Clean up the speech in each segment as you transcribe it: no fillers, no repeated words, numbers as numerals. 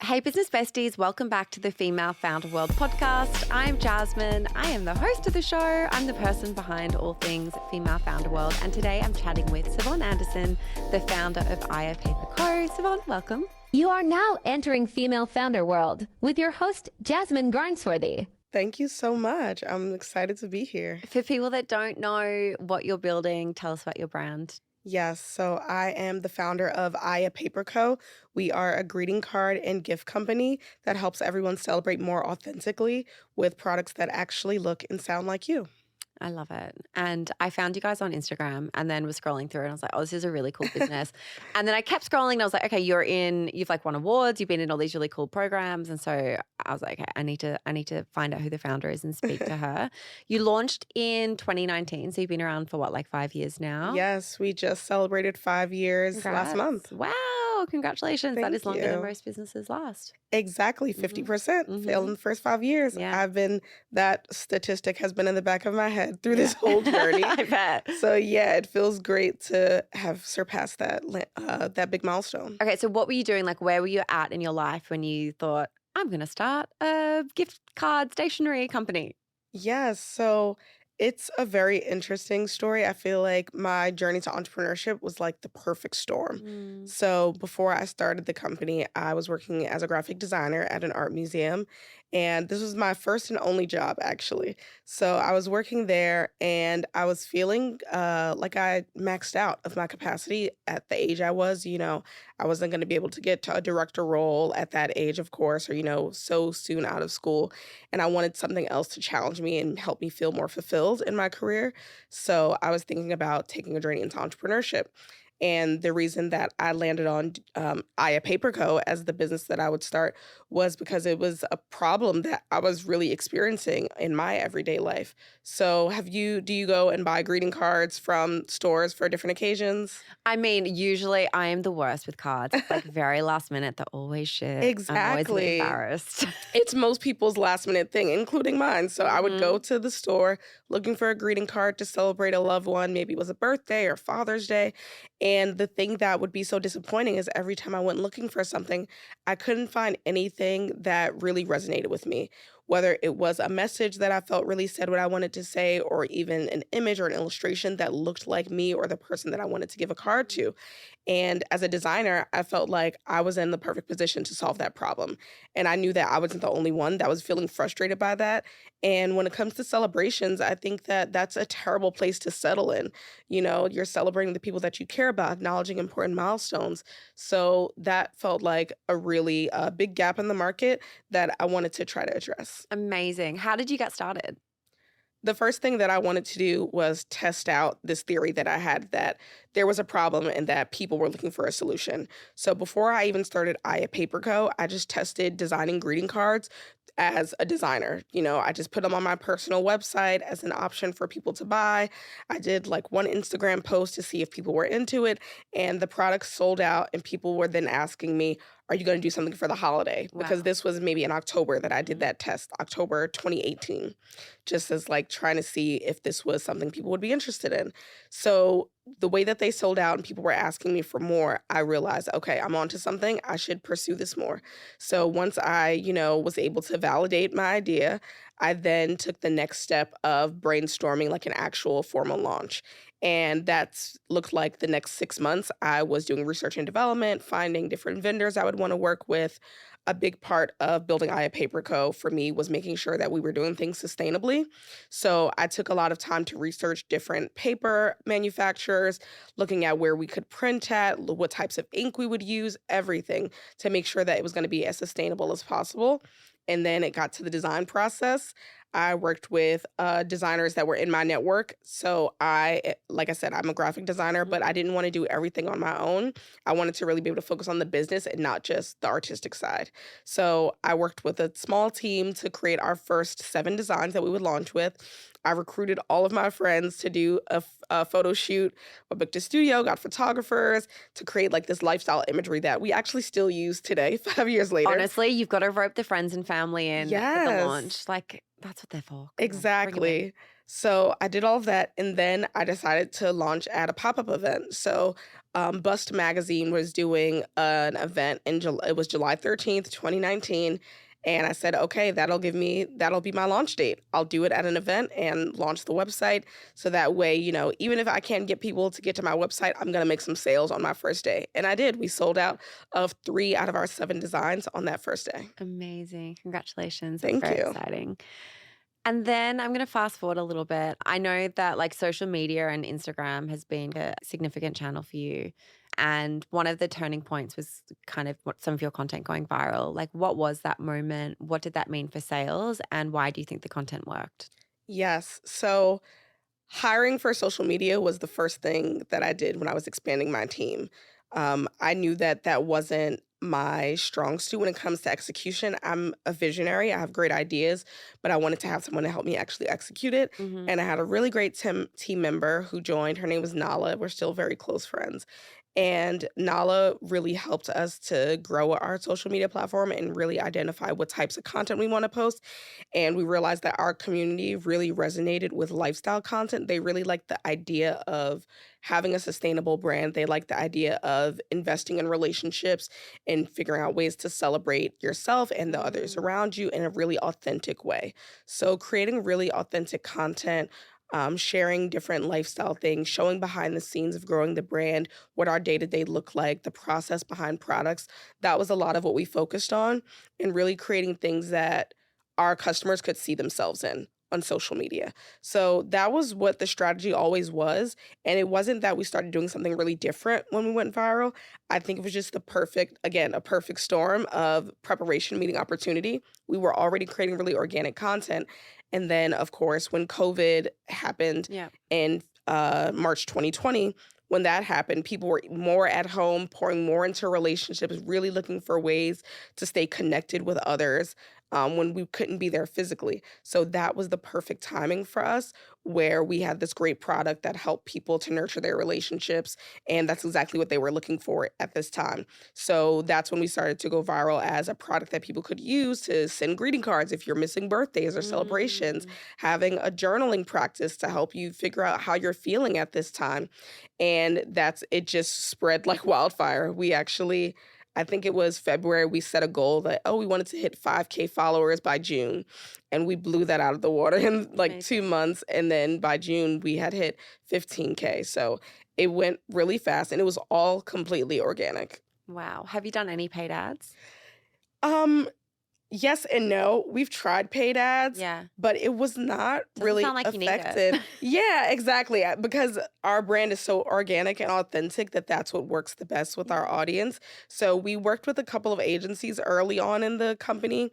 Hey, business besties, welcome back to the Female Founder World podcast. I'm Jasmine. I am the host of the show. I'm the person behind all things Female Founder World. And today I'm chatting with SaVonne Anderson, the founder of Allure Paper Co. SaVonne, welcome. You are now entering Female Founder World with your host, Jasmine Garnsworthy. Thank you so much. I'm excited to be here. For people that don't know what you're building, tell us about your brand. Yes, so I am the founder of Allure Paper Co. We are a greeting card and gift company that helps everyone celebrate more authentically with products that actually look and sound like you. I love it. And I found you guys on Instagram and then was scrolling through and I was like, oh, this is a really cool business. And then I kept scrolling and I was like, okay, you've like won awards, you've been in all these really cool programs. And so I was like, okay, I need to find out who the founder is and speak to her. You launched in 2019. So you've been around for what, like 5 years now? Yes, we just celebrated 5 years last month. Wow. Congratulations. Thank that is longer you. than most businesses last. Exactly, 50% failed in the first 5 years. Yeah. That statistic has been in the back of my head through this whole journey. I bet. So yeah, it feels great to have surpassed that big milestone. Okay, so what were you doing? Like, where were you at in your life when you thought, I'm going to start a gift card stationery company? Yes, so it's a very interesting story. I feel like my journey to entrepreneurship was like the perfect storm. So before I started the company, I was working as a graphic designer at an art museum. And this was my first and only job, actually. So I was working there and I was feeling like I maxed out of my capacity at the age I was. I wasn't going to be able to get to a director role at that age, of course, or, so soon out of school. And I wanted something else to challenge me and help me feel more fulfilled in my career. So I was thinking about taking a journey into entrepreneurship. And the reason that I landed on Allure Paper Co. as the business that I would start was because it was a problem that I was really experiencing in my everyday life. So do you go and buy greeting cards from stores for different occasions? I mean, usually I am the worst with cards. It's like very last minute. They're always shit. Exactly. I'm always a bit embarrassed. It's most people's last minute thing, including mine. So I would go to the store looking for a greeting card to celebrate a loved one. Maybe it was a birthday or Father's Day. And the thing that would be so disappointing is every time I went looking for something, I couldn't find anything that really resonated with me. Whether it was a message that I felt really said what I wanted to say, or even an image or an illustration that looked like me or the person that I wanted to give a card to. And as a designer, I felt like I was in the perfect position to solve that problem. And I knew that I wasn't the only one that was feeling frustrated by that. And when it comes to celebrations, I think that that's a terrible place to settle in. You're celebrating the people that you care about, acknowledging important milestones. So that felt like a really big gap in the market that I wanted to try to address. Amazing. How did you get started? The first thing that I wanted to do was test out this theory that I had that there was a problem and that people were looking for a solution. So before I even started Allure Paper Co., I just tested designing greeting cards as a designer. I just put them on my personal website as an option for people to buy. I did like one Instagram post to see if people were into it, and the product sold out, and people were then asking me, are you going to do something for the holiday? Wow. Because this was maybe in October that I did that test, October 2018, just as like trying to see if this was something people would be interested in. So the way that they sold out and people were asking me for more, I realized, okay, I'm onto something. I should pursue this more. So once I, was able to validate my idea, I then took the next step of brainstorming like an actual formal launch. And that's looked like the next 6 months. I was doing research and development, finding different vendors I would want to work with. A big part of building Allure Paper Co. for me was making sure that we were doing things sustainably. So I took a lot of time to research different paper manufacturers, looking at where we could print at, what types of ink we would use, everything to make sure that it was going to be as sustainable as possible. And then it got to the design process. I worked with designers that were in my network. So like I said, I'm a graphic designer, but I didn't want to do everything on my own. I wanted to really be able to focus on the business and not just the artistic side. So I worked with a small team to create our first 7 designs that we would launch with. I recruited all of my friends to do a photo shoot. I booked a studio, got photographers to create like this lifestyle imagery that we actually still use today, 5 years later. Honestly, you've got to rope the friends and family in at the Yes. launch. Like, that's what they're for. Come on, Exactly. bring 'em in. So I did all of that, and then I decided to launch at a pop-up event. So Bust Magazine was doing an event in it was July 13th, 2019. And I said, okay, that'll be my launch date. I'll do it at an event and launch the website. So that way, even if I can't get people to get to my website, I'm going to make some sales on my first day. And I did. We sold out of 3 out of our 7 designs on that first day. Amazing. Congratulations. That's Thank very you. exciting. And then I'm going to fast forward a little bit. I know that like social media and Instagram has been a significant channel for you. And one of the turning points was kind of what some of your content going viral. Like, what was that moment? What did that mean for sales? And why do you think the content worked? Yes. So hiring for social media was the first thing that I did when I was expanding my team. I knew that that wasn't my strong suit when it comes to execution. I'm a visionary. I have great ideas, but I wanted to have someone to help me actually execute it. Mm-hmm. And I had a really great team member who joined. Her name was Nala. We're still very close friends. And Nala really helped us to grow our social media platform and really identify what types of content we want to post. And we realized that our community really resonated with lifestyle content. They really liked the idea of having a sustainable brand. They liked the idea of investing in relationships and figuring out ways to celebrate yourself and the others around you in a really authentic way. So creating really authentic content, sharing different lifestyle things, showing behind the scenes of growing the brand, what our day to day look like, the process behind products. That was a lot of what we focused on, and really creating things that our customers could see themselves in on social media. So that was what the strategy always was. And it wasn't that we started doing something really different when we went viral. I think it was just a perfect storm of preparation meeting opportunity. We were already creating really organic content. And then, of course, when COVID happened Yeah. in March 2020, when that happened, people were more at home, pouring more into relationships, really looking for ways to stay connected with others when we couldn't be there physically. So that was the perfect timing for us, where we had this great product that helped people to nurture their relationships. And that's exactly what they were looking for at this time. So that's when we started to go viral as a product that people could use to send greeting cards if you're missing birthdays or celebrations, having a journaling practice to help you figure out how you're feeling at this time. And it just spread like wildfire. I think it was February, we set a goal that, we wanted to hit 5K followers by June. And we blew that out of the water in like 2 months. And then by June, we had hit 15K. So it went really fast, and it was all completely organic. Wow. Have you done any paid ads? Yes and no. We've tried paid ads, Yeah. but it was not Doesn't really sound like you need it. effective. Yeah, exactly. Because our brand is so organic and authentic that's what works the best with our audience. So we worked with a couple of agencies early on in the company.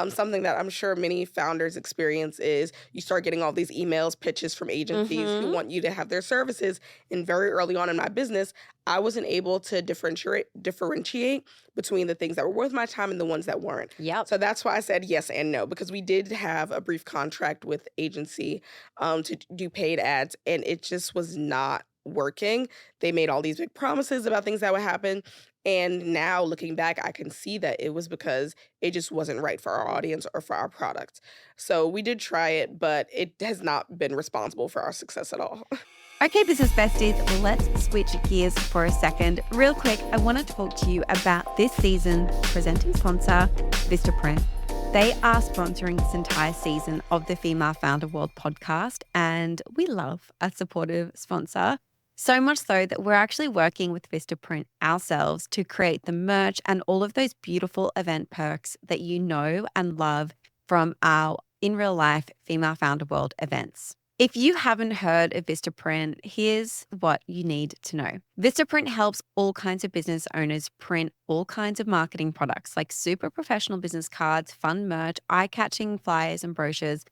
Something that I'm sure many founders experience is you start getting all these emails, pitches from agencies who want you to have their services. And very early on in my business, I wasn't able to differentiate between the things that were worth my time and the ones that weren't. Yep. So that's why I said yes and no, because we did have a brief contract with agency to do paid ads, and it just was not working. They made all these big promises about things that would happen. And now looking back, I can see that it was because it just wasn't right for our audience or for our product. So we did try it, but it has not been responsible for our success at all. Okay, business besties, let's switch gears for a second. Real quick, I want to talk to you about this season's presenting sponsor, Vistaprint. They are sponsoring this entire season of the Female Founder World podcast, and we love a supportive sponsor. So much so that we're actually working with Vistaprint ourselves to create the merch and all of those beautiful event perks that you know and love from our in real life Female Founder World events. If you haven't heard of Vistaprint, here's what you need to know. Vistaprint helps all kinds of business owners print all kinds of marketing products like super professional business cards, fun merch, eye-catching flyers and brochures,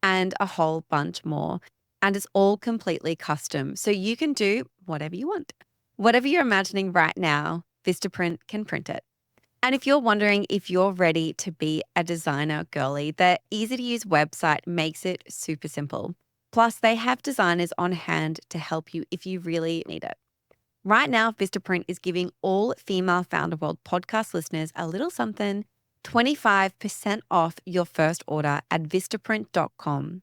and a whole bunch more. And it's all completely custom, so you can do whatever you want. Whatever you're imagining right now, Vistaprint can print it. And if you're wondering if you're ready to be a designer girly, their easy-to-use website makes it super simple. Plus, they have designers on hand to help you if you really need it. Right now, Vistaprint is giving all Female Founder World podcast listeners a little something, 25% off your first order at Vistaprint.com.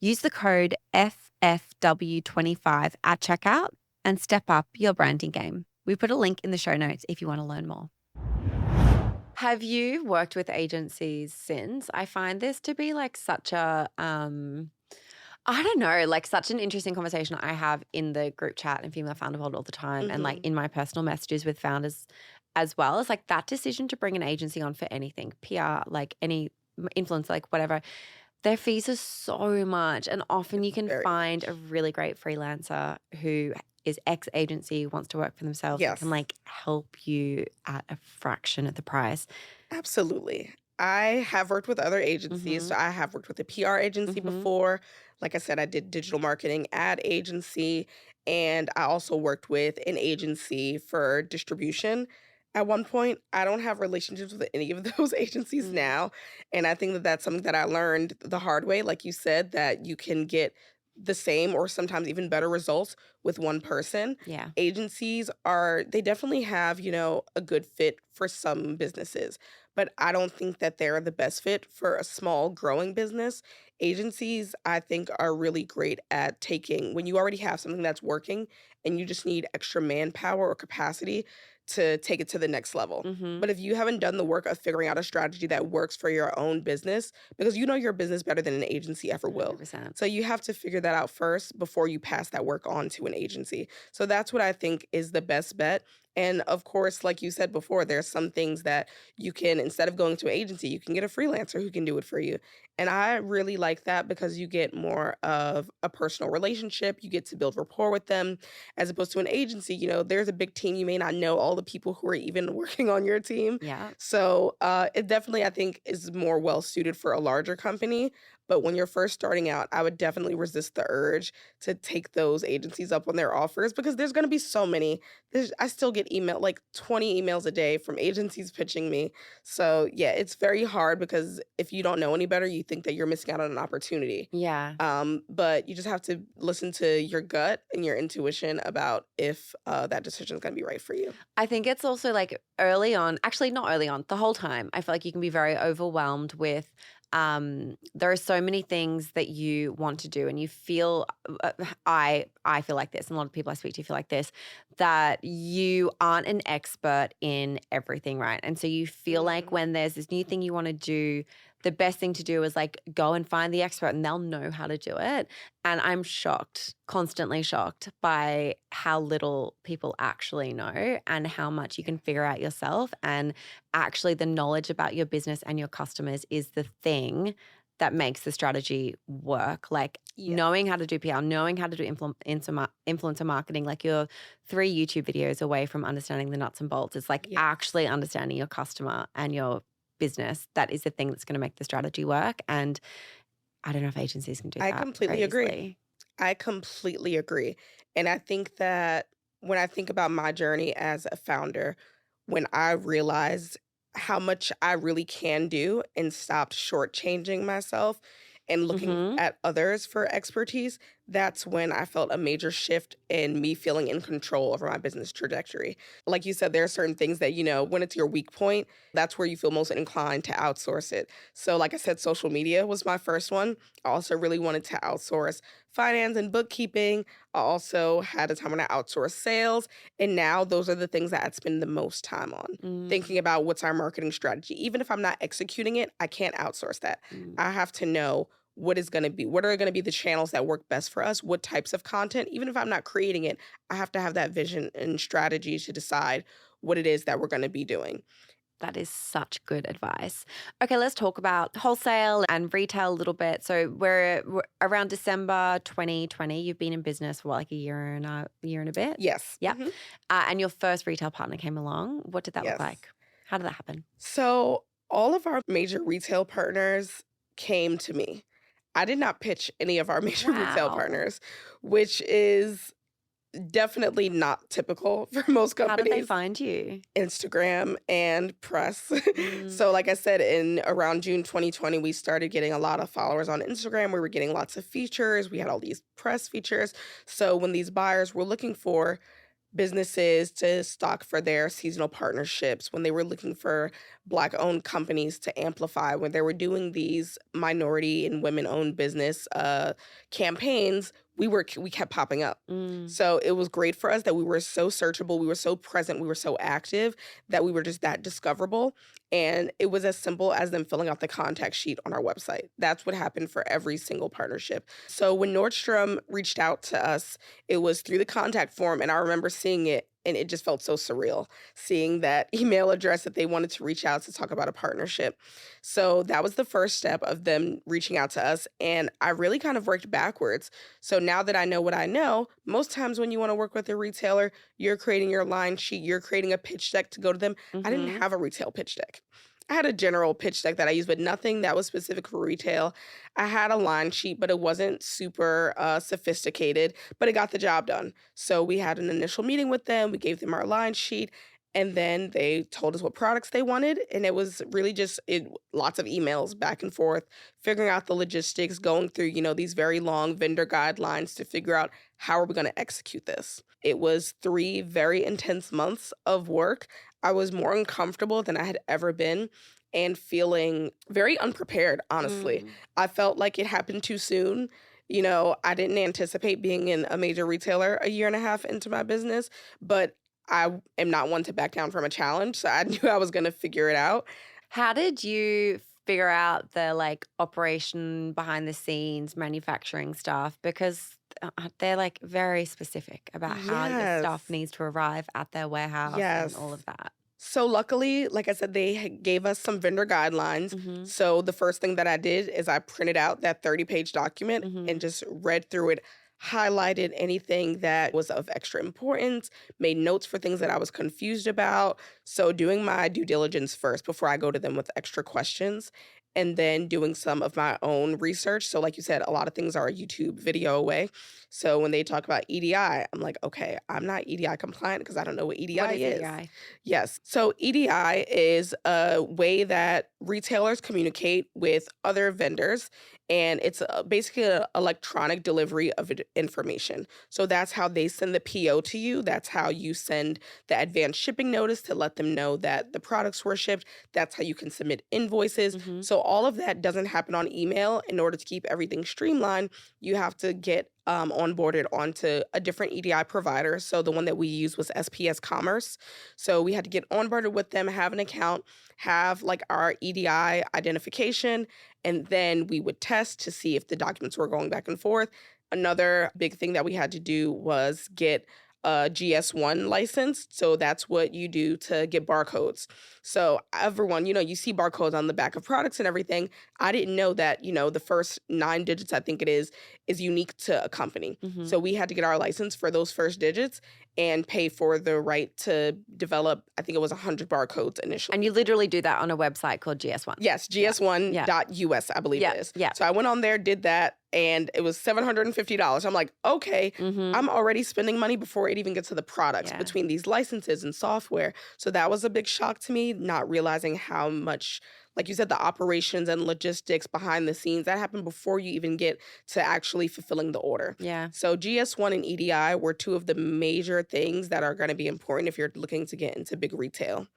Use the code FFW25 at checkout and step up your branding game We put a link in the show notes if you want to learn more. Have you worked with agencies since? I find this to be like such a, I don't know, like such an interesting conversation I have in the group chat and Female Founder Vault all the time, and like in my personal messages with founders as well. It's like that decision to bring an agency on for anything, PR, like any influence, like whatever. Their fees are so much, and often you can find a really great freelancer who is ex-agency, wants to work for themselves, and can like help you at a fraction of the price. Absolutely. I have worked with other agencies. So I have worked with a PR agency before. Like I said, I did digital marketing ad agency, and I also worked with an agency for distribution. At one point, I don't have relationships with any of those agencies now. And I think that that's something that I learned the hard way. Like you said, that you can get the same or sometimes even better results with one person. Yeah. Agencies they definitely have, a good fit for some businesses, but I don't think that they're the best fit for a small growing business. Agencies, I think, are really great at taking when you already have something that's working and you just need extra manpower or capacity to take it to the next level. But if you haven't done the work of figuring out a strategy that works for your own business, because you know your business better than an agency ever will. 100%. So you have to figure that out first before you pass that work on to an agency. So that's what I think is the best bet. And of course, like you said before, there's some things that you can, instead of going to an agency, you can get a freelancer who can do it for you. And I really like that because you get more of a personal relationship. You get to build rapport with them as opposed to an agency. There's a big team. You may not know all the people who are even working on your team. Yeah. So it definitely, I think, is more well suited for a larger company. But when you're first starting out, I would definitely resist the urge to take those agencies up on their offers because there's going to be so many. I still get like 20 emails a day from agencies pitching me. So yeah, it's very hard because if you don't know any better, you think that you're missing out on an opportunity. Yeah. But you just have to listen to your gut and your intuition about if that decision is going to be right for you. I think it's also like early on, actually not early on, the whole time, I feel like you can be very overwhelmed with there are so many things that you want to do and you feel I feel like this, and a lot of people I speak to feel like this, that you aren't an expert in everything, right? And so you feel like when there's this new thing you want to do, the best thing to do is like go and find the expert and they'll know how to do it. And I'm shocked, constantly shocked by how little people actually know and how much you can figure out yourself. And actually the knowledge about your business and your customers is the thing that makes the strategy work. Like knowing how to do PR, knowing how to do influencer marketing, like you're 3 YouTube videos away from understanding the nuts and bolts. It's like actually understanding your customer and your business. That is the thing that's going to make the strategy work. And I don't know if agencies can do that. I completely agree. I completely agree. And I think that when I think about my journey as a founder, when I realized how much I really can do and stopped shortchanging myself and looking at others for expertise, that's when I felt a major shift in me feeling in control over my business trajectory. Like you said, there are certain things that, when it's your weak point, that's where you feel most inclined to outsource it. So like I said, social media was my first one. I also really wanted to outsource finance and bookkeeping. I also had a time when I outsourced sales. And now those are the things that I'd spend the most time on, thinking about what's our marketing strategy. Even if I'm not executing it, I can't outsource that. I have to know what are going to be the channels that work best for us, what types of content. Even if I'm not creating it, I have to have that vision and strategy to decide what it is that we're going to be doing. That is such good advice. Okay, let's talk about wholesale and retail a little bit. So we're around December 2020. You've been in business for like a year and a bit? Yes. Yeah. And your first retail partner came along. What did that look like? How did that happen? So all of our major retail partners came to me. I did not pitch any of our major retail partners, which is definitely not typical for most companies. How did they find you? Instagram and press. So like I said, in around June 2020, we started getting a lot of followers on Instagram. We were getting lots of features. We had all these press features. So when these buyers were looking for businesses to stock for their seasonal partnerships, when they were looking for Black-owned companies to amplify when they were doing these minority and women-owned business campaigns. We kept popping up. So it was great for us that we were so searchable, we were so present, we were so active that we were just that discoverable. And it was as simple as them filling out the contact sheet on our website. That's what happened for every single partnership. So when Nordstrom reached out to us, it was through the contact form, and I remember seeing it, and it just felt so surreal, seeing that email address that they wanted to reach out to talk about a partnership. So that was the first step of them reaching out to us, and I really kind of worked backwards. So now that I know what I know, most times when you want to work with a retailer, you're creating your line sheet, you're creating a pitch deck to go to them. I didn't have a retail pitch deck. I had a general pitch deck that I used, but nothing that was specific for retail. I had a line sheet, but it wasn't super sophisticated, but it got the job done. So we had an initial meeting with them. We gave them our line sheet, and then they told us what products they wanted. And it was really just lots of emails back and forth, figuring out the logistics, going through, these very long vendor guidelines to figure out how are we going to execute this. It was 3 very intense months of work. I was more uncomfortable than I had ever been and feeling very unprepared, honestly. I felt like it happened too soon. I didn't anticipate being in a major retailer a year and a half into my business, but I am not one to back down from a challenge. So I knew I was going to figure it out. How did you figure out the operation behind the scenes manufacturing stuff? Because they're very specific about how the stuff needs to arrive at their warehouse and all of that. So luckily, like I said, they gave us some vendor guidelines. So the first thing that I did is I printed out that 30-page document and just read through it, highlighted anything that was of extra importance, made notes for things that I was confused about. So doing my due diligence first before I go to them with extra questions, and then doing some of my own research. So like you said, a lot of things are a YouTube video away. So when they talk about EDI, I'm like, okay, I'm not EDI compliant because I don't know what EDI is. EDI? Yes. So EDI is a way that retailers communicate with other vendors, and it's basically an electronic delivery of information. So that's how they send the PO to you. That's how you send the advanced shipping notice to let them know that the products were shipped. That's how you can submit invoices. So all of that doesn't happen on email. In order to keep everything streamlined, you have to get onboarded onto a different EDI provider. So the one that we used was SPS Commerce. So we had to get onboarded with them, have an account, have our EDI identification, and then we would test to see if the documents were going back and forth. Another big thing that we had to do was get a GS1 license. So that's what you do to get barcodes. So everyone, you see barcodes on the back of products and everything. I didn't know that, the first 9 digits, I think it is unique to a company. So we had to get our license for those first digits and pay for the right to develop, I think it was 100 barcodes initially. And you literally do that on a website called GS1. Yes, GS1.us, I believe it is. Yeah. So I went on there, did that, and it was $750. I'm like, okay, I'm already spending money before it even gets to the products between these licenses and software. So that was a big shock to me, not realizing how much, like you said, the operations and logistics behind the scenes, that happened before you even get to actually fulfilling the order. Yeah. So GS1 and EDI were 2 of the major things that are going to be important if you're looking to get into big retail.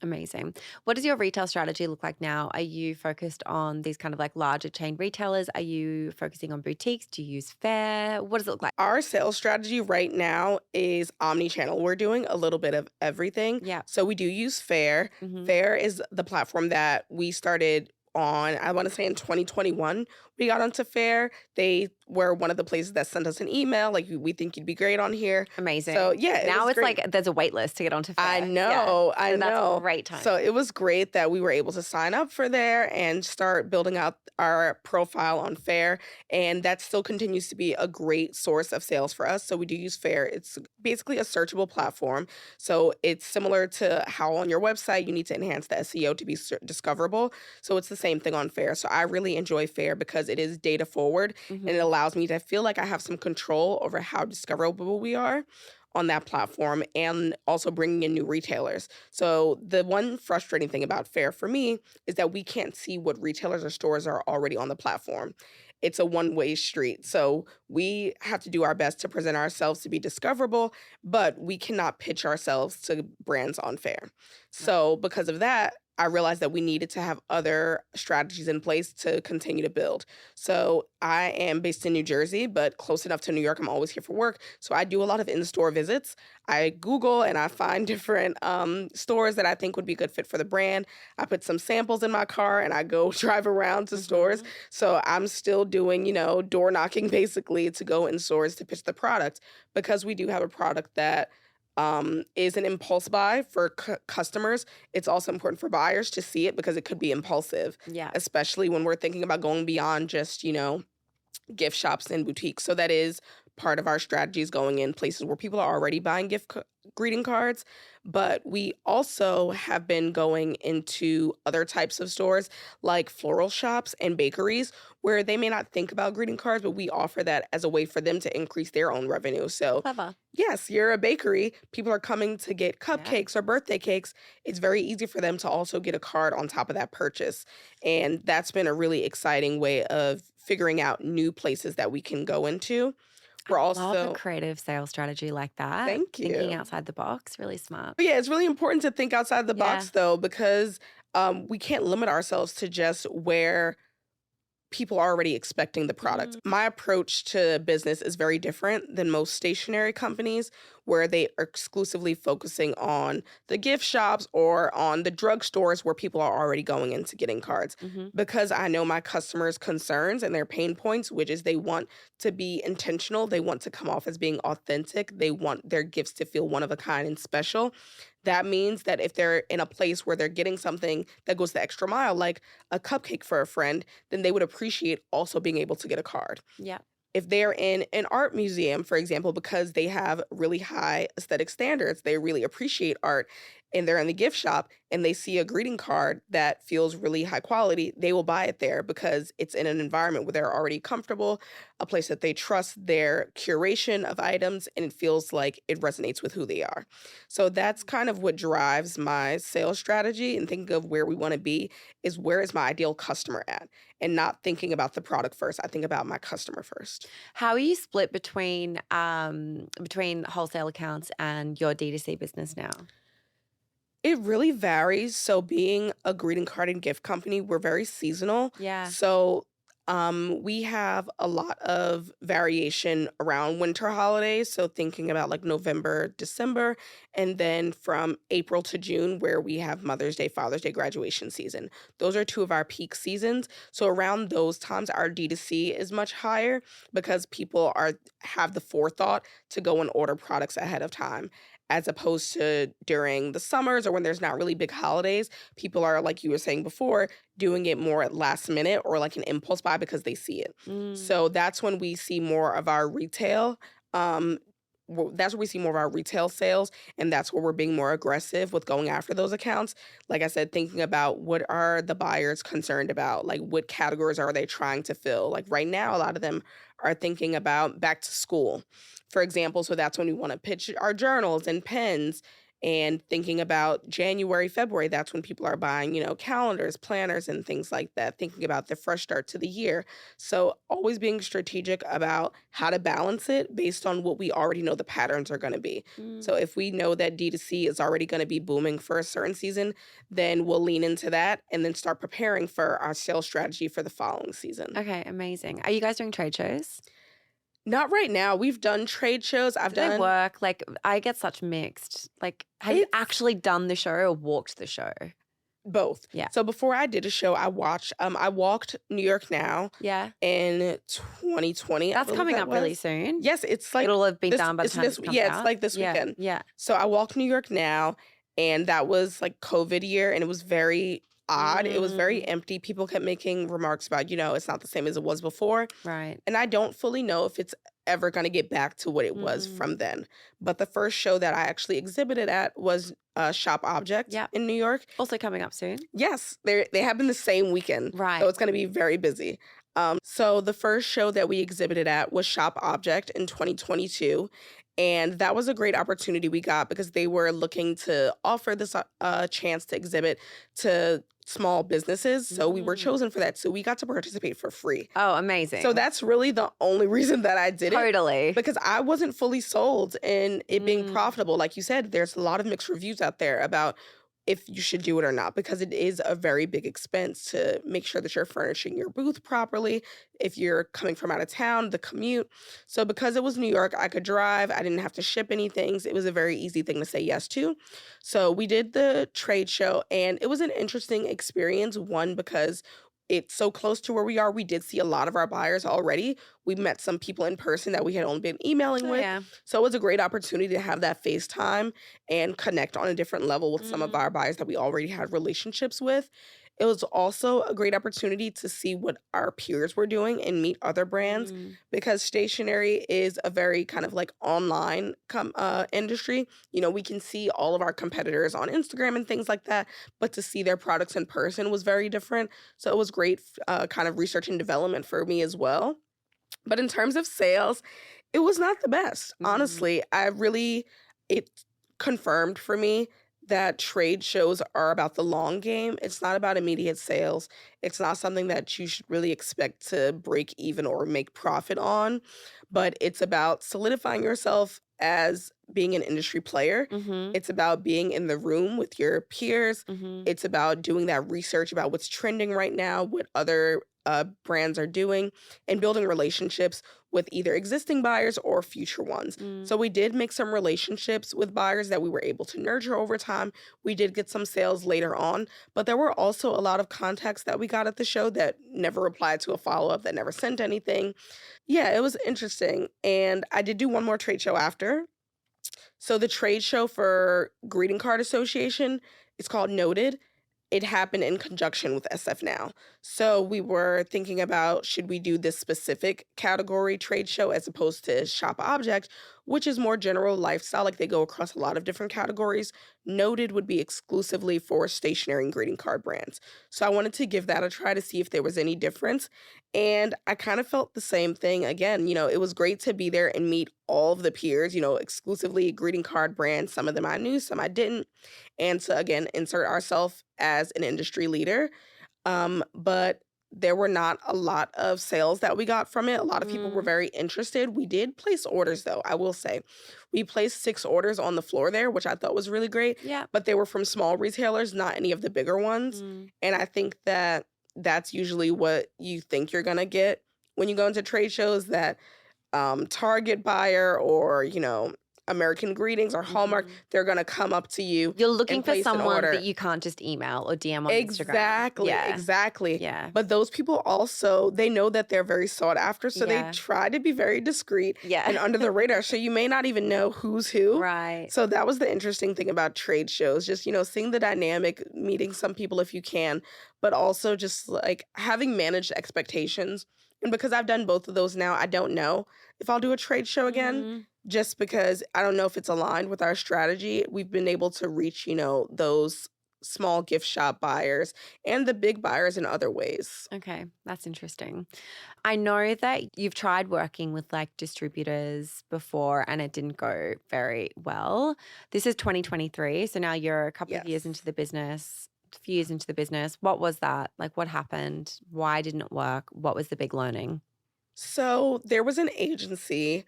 Amazing. What does your retail strategy look like now? Are you focused on these kind of larger chain retailers? Are you focusing on boutiques? Do you use Fair? What does it look like? Our sales strategy right now is omni-channel. We're doing a little bit of everything. Yeah. So we do use Fair. Fair is the platform that we started on, I want to say in 2021, we got onto Fair. They were one of the places that sent us an email, we think you'd be great on here. Amazing. So yeah, now it's great. there's a wait list to get onto Fair. I know, I know. That's a great time. So it was great that we were able to sign up for there and start building out our profile on Fair, and that still continues to be a great source of sales for us. So we do use Fair. It's basically a searchable platform. So it's similar to how on your website you need to enhance the SEO to be discoverable. So it's the same thing on Fair. So I really enjoy Fair because it is data forward and it allows me to feel like I have some control over how discoverable we are on that platform, and also bringing in new retailers. So the one frustrating thing about Fair for me is that we can't see what retailers or stores are already on the platform. It's a one-way street. So we have to do our best to present ourselves to be discoverable, but we cannot pitch ourselves to brands on Fair. So because of that, I realized that we needed to have other strategies in place to continue to build. So I am based in New Jersey, but close enough to New York. I'm always here for work. So I do a lot of in-store visits. I Google and I find different stores that I think would be a good fit for the brand. I put some samples in my car and I go drive around to stores. So I'm still doing, door knocking basically to go in stores to pitch the product, because we do have a product that is an impulse buy for customers. It's also important for buyers to see it because it could be impulsive, Yeah. especially when we're thinking about going beyond just, gift shops and boutiques. So that is part of our strategies, going in places where people are already buying greeting cards. But we also have been going into other types of stores like floral shops and bakeries where they may not think about greeting cards, but we offer that as a way for them to increase their own revenue. So Clever. yes, you're a bakery. People are coming to get cupcakes or birthday cakes. It's very easy for them to also get a card on top of that purchase. And that's been a really exciting way of figuring out new places that we can go into. We're I also love a creative sales strategy like that. Thank you. Thinking outside the box, really smart. But yeah, it's really important to think outside the box though, because we can't limit ourselves to just where people are already expecting the product. My approach to business is very different than most stationery companies, where they are exclusively focusing on the gift shops or on the drugstores where people are already going into getting cards. Because I know my customers' concerns and their pain points, which is they want to be intentional. They want to come off as being authentic. They want their gifts to feel one of a kind and special. That means that if they're in a place where they're getting something that goes the extra mile, like a cupcake for a friend, then they would appreciate also being able to get a card. Yeah. If they're in an art museum, for example, because they have really high aesthetic standards, they really appreciate art, and they're in the gift shop and they see a greeting card that feels really high quality, they will buy it there because it's in an environment where they're already comfortable, a place that they trust their curation of items, and it feels like it resonates with who they are. So that's kind of what drives my sales strategy, and thinking of where we want to be is where is my ideal customer at, and not thinking about the product first. I think about my customer first. How are you split between wholesale accounts and your D2C business now? It really varies. So being a greeting card and gift company, we're very seasonal. Yeah. So we have a lot of variation around winter holidays. So thinking about like November, December, and then from April to June, where we have Mother's Day, Father's Day, graduation season. Those are two of our peak seasons. So around those times, our D2C is much higher because people have the forethought to go and order products ahead of time, as opposed to during the summers or when there's not really big holidays. People are, like you were saying before, doing it more at last minute or like an impulse buy because they see it. So that's when we see more of our retail. That's where we see more of our retail sales, and that's where we're being more aggressive with going after those accounts. Like I said, thinking about what are the buyers concerned about, like what categories are they trying to fill. Like right now, a lot of them are thinking about back to school, for example. So that's when we want to pitch our journals and pens. And thinking about January, February, that's when people are buying, calendars, planners, and things like that, thinking about the fresh start to the year. So always being strategic about how to balance it based on what we already know the patterns are going to be. So if we know that D2C is already going to be booming for a certain season, then we'll lean into that and then start preparing for our sales strategy for the following season. Okay, amazing. Are you guys doing trade shows? Not right now. We've done trade shows. Do they work? Like, I get such mixed. Like, have you actually done the show or walked the show? Both. Yeah. So before I did a show, I walked New York Now in 2020. That's coming up really soon. Yes, it's like it'll have been done by the time it comes out. it's like this weekend. Yeah. So I walked New York Now, and that was like COVID year, and it was very odd. It was very empty. People kept making remarks about, it's not the same as it was before. Right. And I don't fully know if it's ever going to get back to what it was from then. But the first show that I actually exhibited at was Shop Object in New York. Also coming up soon. Yes, they happen the same weekend. Right. So it's going to be very busy. So the first show that we exhibited at was Shop Object in 2022. And that was a great opportunity we got because they were looking to offer this chance to exhibit to small businesses. So we were chosen for that. So we got to participate for free. Oh, amazing. So that's really the only reason that I did it. Totally. Because I wasn't fully sold in it being profitable. Like you said, there's a lot of mixed reviews out there about if you should do it or not, because it is a very big expense to make sure that you're furnishing your booth properly. If you're coming from out of town, the commute. So because it was New York, I could drive. I didn't have to ship any things. It was a very easy thing to say yes to. So we did the trade show, and it was an interesting experience. One, because it's so close to where we are. We did see a lot of our buyers already. We met some people in person that we had only been emailing Oh, with. yeah. So it was a great opportunity to have that FaceTime and connect on a different level with some of Mm. our buyers that we already had relationships with. It was also a great opportunity to see what our peers were doing and meet other brands, Mm. because stationery is a very kind of like online industry. You know, we can see all of our competitors on Instagram and things like that, but to see their products in person was very different. So it was great kind of research and development for me as well. But in terms of sales, it was not the best. Mm. Honestly, it confirmed for me that trade shows are about the long game. It's not about immediate sales. It's not something that you should really expect to break even or make profit on, but it's about solidifying yourself as being an industry player. Mhm. It's about being in the room with your peers. Mhm. It's about doing that research about what's trending right now, what other brands are doing, and building relationships with either existing buyers or future ones. Mm. So we did make some relationships with buyers that we were able to nurture over time. We did get some sales later on, but there were also a lot of contacts that we got at the show that never replied to a follow-up, that never sent anything. Yeah, it was interesting. And I did do one more trade show after. So the trade show for Greeting Card Association is called Noted. It happened in conjunction with SF Now. So we were thinking about, should we do this specific category trade show as opposed to Shop Object, which is more general lifestyle, like they go across a lot of different categories. Noted would be exclusively for stationery and greeting card brands. So I wanted to give that a try to see if there was any difference. And I kind of felt the same thing. Again, you know, it was great to be there and meet all of the peers, you know, exclusively greeting card brands. Some of them I knew, some I didn't, and to again insert ourselves as an industry leader. But there were not a lot of sales that we got from it. A lot of people were Mm. very interested. We did place orders though, I will say. We placed 6 orders on the floor there, which I thought was really great, Yeah. but they were from small retailers, not any of the bigger ones. Mm. And I think that that's usually what you think you're going to get when you go into trade shows, that Target buyer or, you know, American Greetings or Hallmark, Mhm. they're gonna come up to you You're looking and for place an someone order. that you can't just email or DM on Instagram. Exactly, Yeah. exactly. Yeah. But those people also, they know that they're very sought after, so they Yeah. try to be very discreet Yeah. and under the radar. So you may not even know who's who. Right. So that was the interesting thing about trade shows, just, you know, seeing the dynamic, meeting some people if you can, but also just like having managed expectations. And because I've done both of those now, I don't know if I'll do a trade show again, Mhm. just because I don't know if it's aligned with our strategy. We've been able to reach, you know, those small gift shop buyers and the big buyers in other ways. Okay, that's interesting. I know that you've tried working with like distributors before and it didn't go very well. This is 2023, so now you're a couple of years Yes. into the business, a few years into the business. What was that? Like what happened? Why didn't it work? What was the big learning? So there was an agency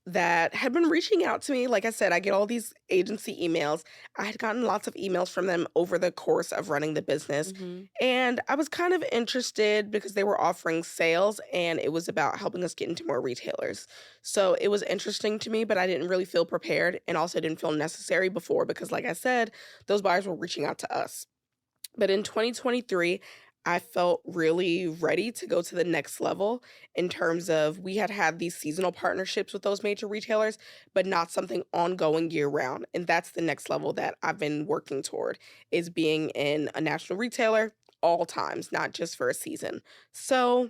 that had been reaching out to me. Like I said, I get all these agency emails. I had gotten lots of emails from them over the course of running the business. Mhm. And I was kind of interested because they were offering sales and it was about helping us get into more retailers. So it was interesting to me, but I didn't really feel prepared and also didn't feel necessary before because, like I said, those buyers were reaching out to us. But in 2023, I felt really ready to go to the next level in terms of we had had these seasonal partnerships with those major retailers, but not something ongoing year round. And that's the next level that I've been working toward, is being in a national retailer all times, not just for a season. So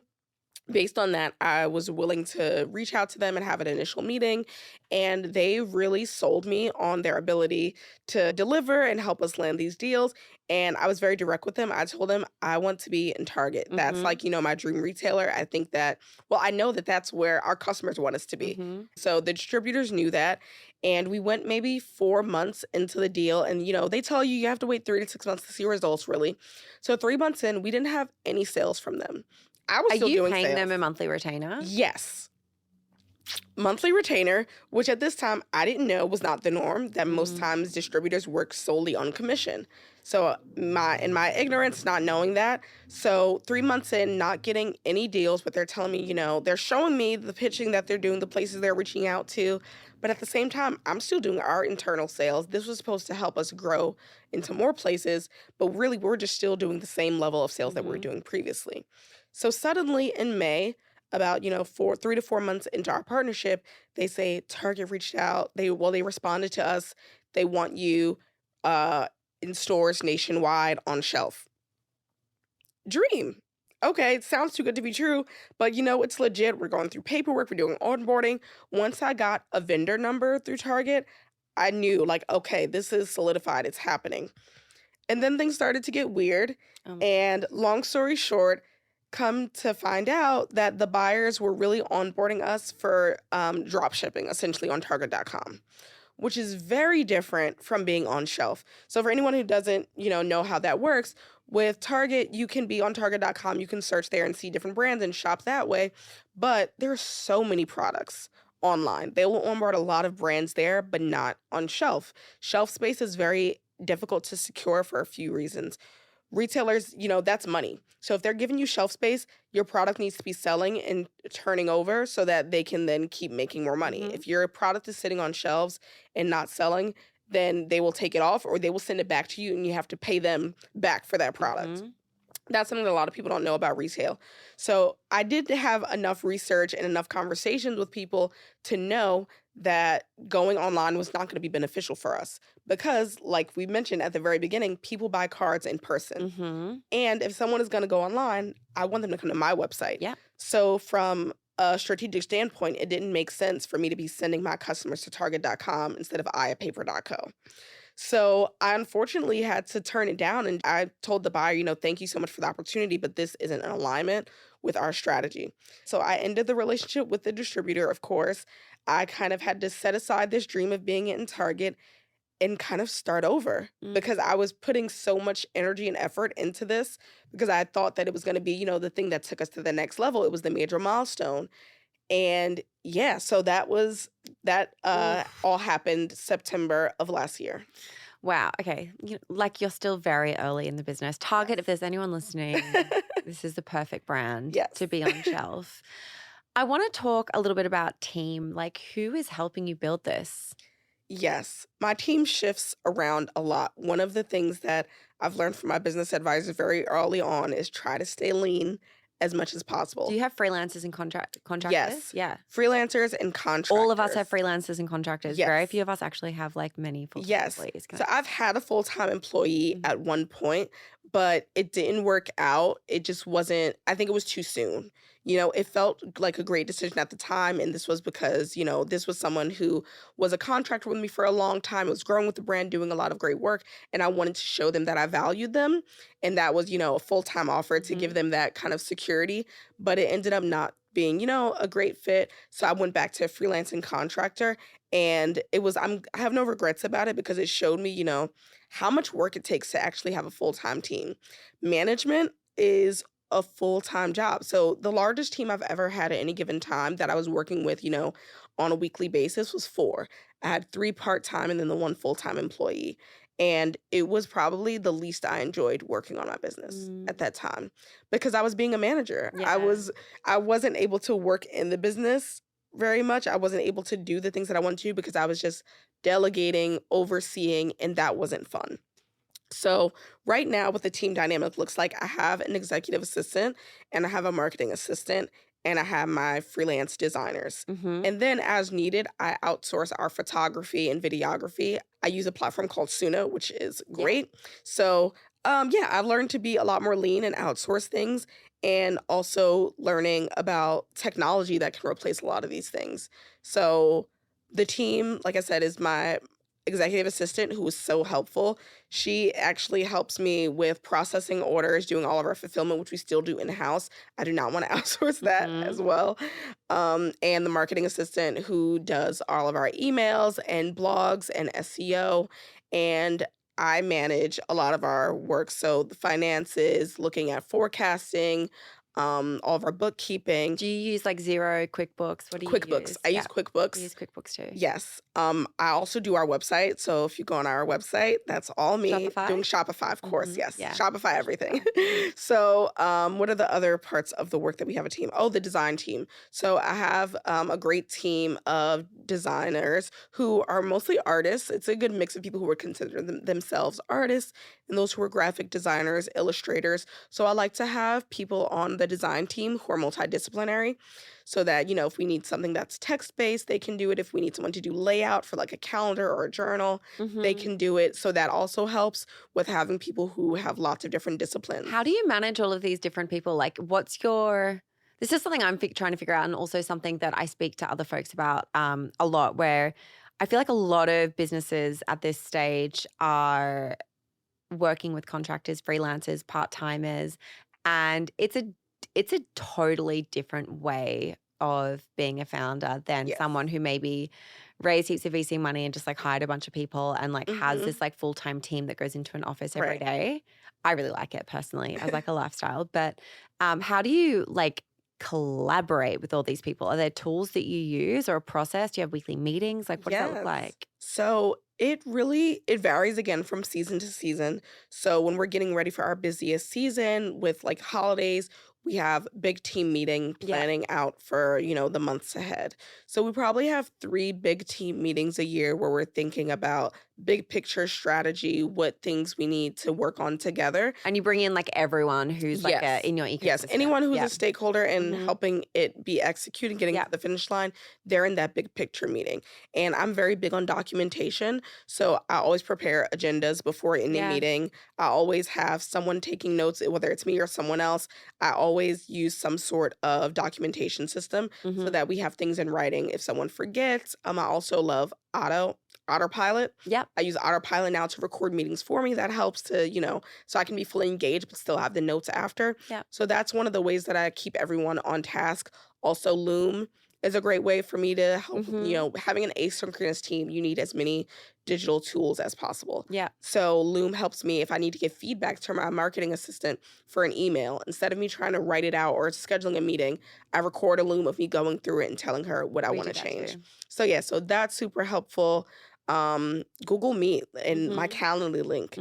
based on that, I was willing to reach out to them and have an initial meeting. And they really sold me on their ability to deliver and help us land these deals. And I was very direct with them. I told them I want to be in Target. That's Mhm. like, you know, my dream retailer. I think that, well, I know that that's where our customers want us to be. Mhm. So the distributors knew that. And we went maybe 4 months into the deal. And, you know, they tell you you have to wait 3 to 6 months to see results, really. So 3 months in, we didn't have any sales from them. I was Are still you doing paying them a sales. monthly retainer? Yes. Monthly retainer, which at this time I didn't know was not the norm, that most Mm. times distributors work solely on commission. So in my ignorance, not knowing that. So 3 months in, not getting any deals, but they're telling me, they're showing me the pitching that they're doing, the places they're reaching out to. But at the same time, I'm still doing our internal sales. This was supposed to help us grow into more places, but really we're just still doing the same level of sales that we were doing previously. So suddenly in May, about 3 to 4 months into our partnership, they say Target reached out. They responded to us. They want you in stores nationwide on shelf. Dream. Okay, it sounds too good to be true, but it's legit. We're going through paperwork, we're doing onboarding. Once I got a vendor number through Target, I knew, like, okay, this is solidified, it's happening. And then things started to get weird. And long story short, come to find out that the buyers were really onboarding us for drop shipping, essentially on Target.com, which is very different from being on shelf. So for anyone who doesn't, know how that works, with Target, you can be on Target.com, you can search there and see different brands and shop that way. But there's so many products online. They will onboard a lot of brands there, but not on shelf. Shelf space is very difficult to secure for a few reasons. Retailers, that's money. So if they're giving you shelf space, your product needs to be selling and turning over so that they can then keep making more money. If your product is sitting on shelves and not selling, then they will take it off or they will send it back to you and you have to pay them back for that product. That's something that a lot of people don't know about retail. So I did have enough research and enough conversations with people to know that going online was not going to be beneficial for us because, like we mentioned at the very beginning, people buy cards in person. And if someone is going to go online, I want them to come to my website. Yeah. So from a strategic standpoint, it didn't make sense for me to be sending my customers to Target.com instead of iapaper.co. So I unfortunately had to turn it down. And I told the buyer, thank you so much for the opportunity, but this isn't in alignment with our strategy. So I ended the relationship with the distributor, of course. I kind of had to set aside this dream of being in Target and kind of start over because I was putting so much energy and effort into this because I thought that it was going to be, the thing that took us to the next level. It was the major milestone. And yeah, so that all happened September of last year. Wow. Okay. You're still very early in the business. Target, if there's anyone listening, this is the perfect brand to be on shelf. I want to talk a little bit about team. Like, who is helping you build this? Yes, my team shifts around a lot. One of the things that I've learned from my business advisor very early on is try to stay lean as much as possible. Do you have freelancers and contractors? Yes. Yeah. Freelancers and contractors. All of us have freelancers and contractors. Yes. Very few of us actually have many full-time employees. So I've had a full-time employee at one point, but it didn't work out. It just wasn't, I think it was too soon. It felt like a great decision at the time. And this was because, this was someone who was a contractor with me for a long time, was growing with the brand, doing a lot of great work. And I wanted to show them that I valued them. And that was, a full-time offer to give them that kind of security. But it ended up not being, a great fit. So I went back to a freelancing contractor. And it was, I have no regrets about it because it showed me, how much work it takes to actually have a full-time team. Management is a full-time job. So the largest team I've ever had at any given time that I was working with, on a weekly basis was 4. I had 3 part-time and then the 1 full-time employee. And it was probably the least I enjoyed working on my business at that time because I was being a manager. Yeah. I wasn't able to work in the business very much. I wasn't able to do the things that I wanted to because I was just delegating, overseeing, and that wasn't fun. So right now what the team dynamic looks like, I have an executive assistant and I have a marketing assistant and I have my freelance designers. And then as needed, I outsource our photography and videography. I use a platform called Suna, which is great. So I've learned to be a lot more lean and outsource things and also learning about technology that can replace a lot of these things. So the team, like I said, is my executive assistant who was so helpful. She actually helps me with processing orders, doing all of our fulfillment, which we still do in-house. I do not want to outsource that as well. And the marketing assistant who does all of our emails and blogs and SEO. And I manage a lot of our work. So the finances, looking at forecasting, all of our bookkeeping. Do you use like Xero, QuickBooks? What do you QuickBooks. use? I use QuickBooks. I use QuickBooks too. Yes. I also do our website. So if you go on our website, that's all me. Shopify? Doing Shopify, of course. Yes. Yeah. Shopify everything. So what are the other parts of the work that we have a team? Oh, the design team. So I have a great team of designers who are mostly artists. It's a good mix of people who would consider themselves artists and those who are graphic designers, illustrators. So I like to have people on the design team who are multidisciplinary so that, if we need something that's text-based, they can do it. If we need someone to do layout for like a calendar or a journal, they can do it. So that also helps with having people who have lots of different disciplines. How do you manage all of these different people? Like, this is something I'm trying to figure out, and also something that I speak to other folks about a lot, where I feel like a lot of businesses at this stage are working with contractors, freelancers, part-timers, and it's a totally different way of being a founder than someone who maybe raised heaps of VC money and just like hired a bunch of people and like has this like full-time team that goes into an office every day. I really like it personally as like a lifestyle. But how do you like collaborate with all these people? Are there tools that you use or a process? Do you have weekly meetings? Like, what does that look like? So it varies again from season to season. So when we're getting ready for our busiest season with like holidays, we have big team meeting planning out for, the months ahead. So we probably have 3 big team meetings a year where we're thinking about big picture strategy, what things we need to work on together. And you bring in like everyone who's like in your ecosystem. Yes, anyone who's a stakeholder and helping it be executed, getting to the finish line, they're in that big picture meeting. And I'm very big on documentation. So I always prepare agendas before any meeting. I always have someone taking notes, whether it's me or someone else. I always use some sort of documentation system so that we have things in writing. If someone forgets, I also love Autopilot. Yep. I use Autopilot now to record meetings for me. That helps to, so I can be fully engaged but still have the notes after. Yep. So that's one of the ways that I keep everyone on task. Also, Loom is a great way for me to help, having an asynchronous team, you need as many digital tools as possible. Yeah. So Loom helps me if I need to give feedback to my marketing assistant for an email. Instead of me trying to write it out or scheduling a meeting, I record a Loom of me going through it and telling her what I want to change. So so that's super helpful. Google Meet and my Calendly link.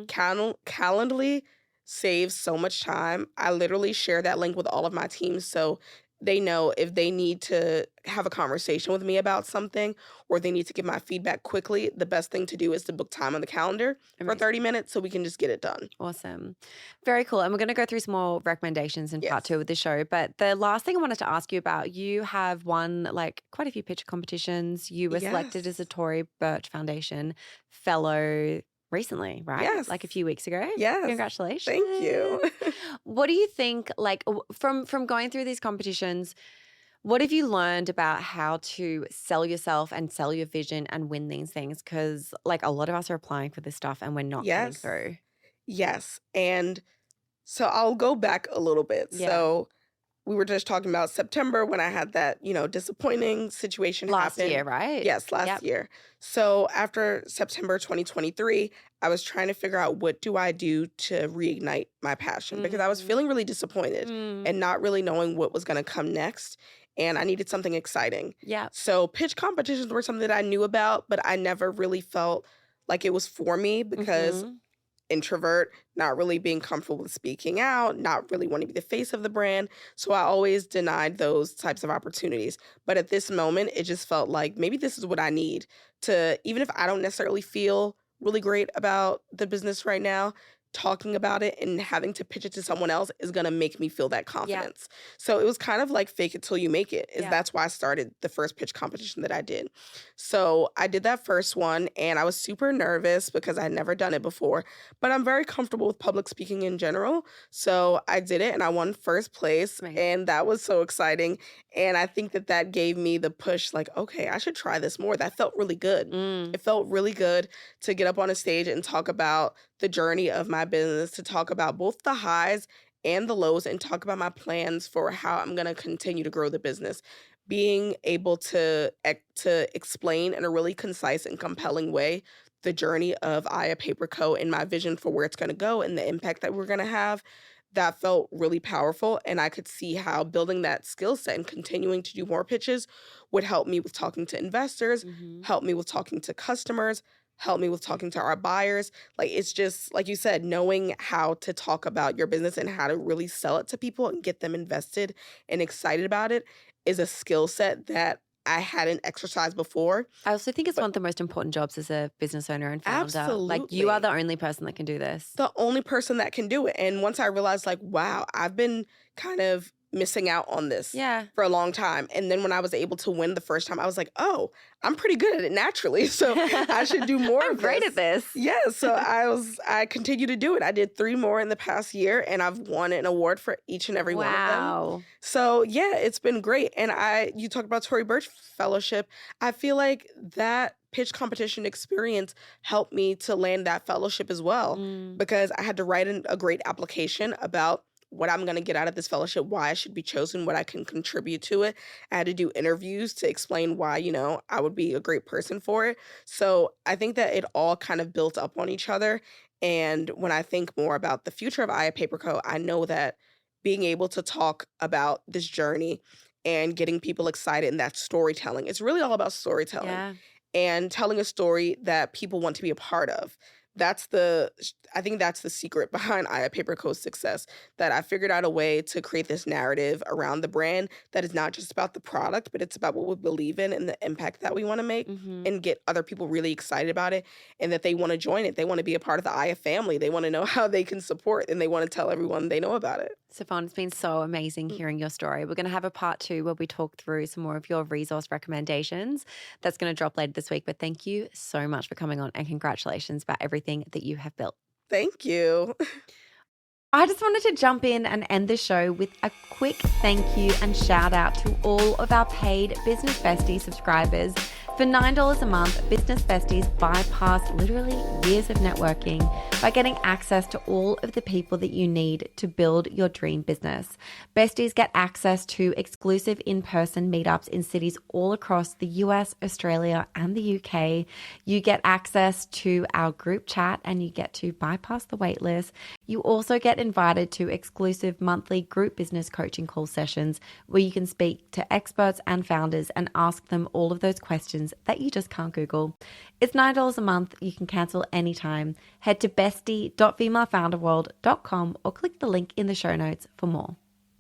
Calendly saves so much time. I literally share that link with all of my teams so they know if they need to have a conversation with me about something or they need to give my feedback quickly, the best thing to do is to book time on the calendar for 30 minutes so we can just get it done. Awesome. Very cool. And we're going to go through some more recommendations in part 2 of the show. But the last thing I wanted to ask you about, you have won like quite a few pitch competitions. You were selected as a Tory Burch Foundation fellow recently, right? Yes. Like a few weeks ago. Yes. Congratulations. Thank you. What do you think, like from going through these competitions, what have you learned about how to sell yourself and sell your vision and win these things? Because like a lot of us are applying for this stuff and we're not getting through. Yes. And so I'll go back a little bit. Yeah. So we were just talking about September when I had that, disappointing situation last happen. year, right? Yes, last year. So after September 2023, I was trying to figure out what do I do to reignite my passion because I was feeling really disappointed and not really knowing what was going to come next. And I needed something exciting. Yeah. So pitch competitions were something that I knew about, but I never really felt like it was for me because introvert, not really being comfortable with speaking out, not really wanting to be the face of the brand. So I always denied those types of opportunities. But at this moment, it just felt like maybe this is what I need to, even if I don't necessarily feel really great about the business right now, talking about it and having to pitch it to someone else is going to make me feel that confidence. So it was kind of like fake it till you make it. That's why I started the first pitch competition that I did. So I did that first one and I was super nervous because I had never done it before, but I'm very comfortable with public speaking in general. So I did it and I won first place and that was so exciting. And I think that gave me the push like, okay, I should try this more. That felt really good. It felt really good to get up on a stage and talk about the journey of my business, to talk about both the highs and the lows and talk about my plans for how I'm going to continue to grow the business. Being able to explain in a really concise and compelling way the journey of Aya Paper Co. and my vision for where it's going to go and the impact that we're going to have, that felt really powerful. And I could see how building that skill set and continuing to do more pitches would help me with talking to investors, Mm-hmm. help me with talking to customers, help me with talking to our buyers. Like, it's just, like you said, knowing how to talk about your business and how to really sell it to people and get them invested and excited about it is a skill set that I hadn't exercised before. I also think it's But one of the most important jobs as a business owner and founder. Like, you absolutely. are the only person that can do this. The only person that can do it. And once I realized, like, wow, I've been kind of missing out on this Yeah. for a long time. And then when I was able to win the first time, I was like, oh, I'm pretty good at it naturally. So I should do more I'm of great this. at this. Yeah. So I continue to do it. I did 3 more in the past year, and I've won an award for each and every one of them. Wow. So yeah, it's been great. And you talked about Tory Burch Fellowship. I feel like that pitch competition experience helped me to land that fellowship as well, Mm. because I had to write a great application about what I'm going to get out of this fellowship, why I should be chosen, what I can contribute to it. I had to do interviews to explain why, I would be a great person for it. So I think that it all kind of built up on each other. And when I think more about the future of Aya Paper Co., I know that being able to talk about this journey and getting people excited, and that storytelling, it's really all about storytelling Yeah. and telling a story that people want to be a part of. I think that's the secret behind Aya Paper Co.'s success, that I figured out a way to create this narrative around the brand that is not just about the product, but it's about what we believe in and the impact that we want to make, Mm-hmm. and get other people really excited about it, and that they want to join it. They want to be a part of the Aya family. They want to know how they can support, and they want to tell everyone they know about it. SaVonne, it's been so amazing hearing your story. We're going to have a part 2 where we talk through some more of your resource recommendations. That's going to drop later this week. But thank you so much for coming on, and congratulations about everything that you have built. Thank you. I just wanted to jump in and end the show with a quick thank you and shout out to all of our paid Business Besties subscribers. For $9 a month, Business Besties bypass literally years of networking by getting access to all of the people that you need to build your dream business. Besties get access to exclusive in-person meetups in cities all across the US, Australia, and the UK. You get access to our group chat and you get to bypass the waitlist. You also get invited to exclusive monthly group business coaching call sessions where you can speak to experts and founders and ask them all of those questions that you just can't Google. It's $9 a month. You can cancel anytime. Head to bestie.femalefounderworld.com or click the link in the show notes for more.